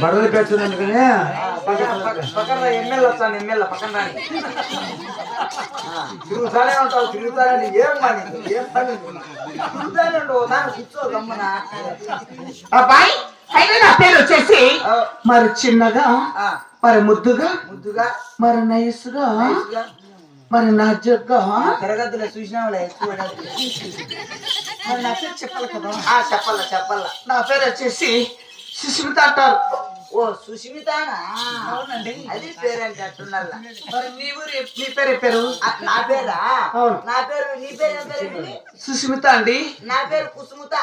బడలు పెట్టుకునే పక్కన ఎమ్మెల్యే వచ్చాను ఎమ్మెల్యే పక్కన రాని తిరుగుతానే ఉంటావు తిరుగుతానే ఏం పని ఏం పని తిరుగుతానే ఉండవు దాన్ని కూర్చో గమ్మున అబ్బాయి అయితే నా పేరు వచ్చేసి మరి చిన్నగా మరి ముద్దుగా ముద్దుగా మరి నైస్గా మరి నాజుగ్గా తరగతిలో చూసినావులే ఎక్కువ మరి నా పేరు చెప్పాలి కదా చెప్పాల చెప్పాల నా పేరు వచ్చేసి సుష్మిత అంటారు. ఓ సుష్మితానా అవునండి. అది పేరంటే అట్టున్నల్లా మరి నీ ఊరు నీ పేరు పేరు నా పేరా అవును. నా పేరు నీ పేరు ఏం పేరు సుష్మిత అండి. నా పేరు కుసుముత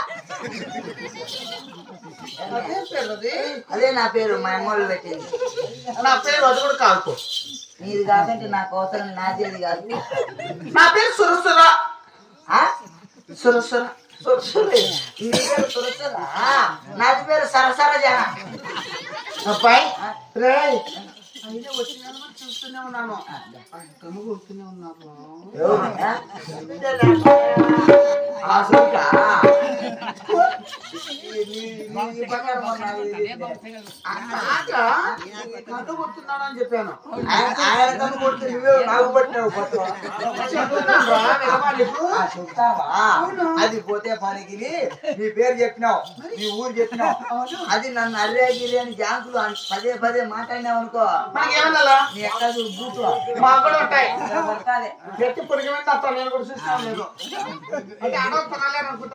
అదే పేరు అది. అదే నా పేరు మా అమ్మోళ్ళు పెట్టింది నా పేరు అది కూడా కాదు. నీది కాదంటే నాకు అవసరం నాదేది కాదు నా పేరు సురసుర. ఆ? సురసుర సురసురే. నీ పేరు సురసురా నాది పేరు సరసర జన అబ్బాయి రే అయితే వచ్చిన చూస్తూనే ఉన్నాను వస్తూనే ఉన్నాను. కన్ను కొడుతున్నాడు అని చెప్పాను. ఆయన కన్ను కొడుతు నువ్వే నాకు పట్టినావు చెప్తావా అది పోతే పనికి నీ పేరు చెప్పినావు నీ ఊరు చెప్పినావు అది నన్ను అర్రేగిరి అని జాంకులు పదే పదే మాట్లాడినావు అనుకో మనకేమన్నా నీ ఎక్కడ బూట్లో మాకు కూడా ఉంటాయి. పడతాదే ఎట్టి పొడిగి నేను కూడా చూస్తాను లేదు అంటే అడవుతున్నాను అనుకుంటా.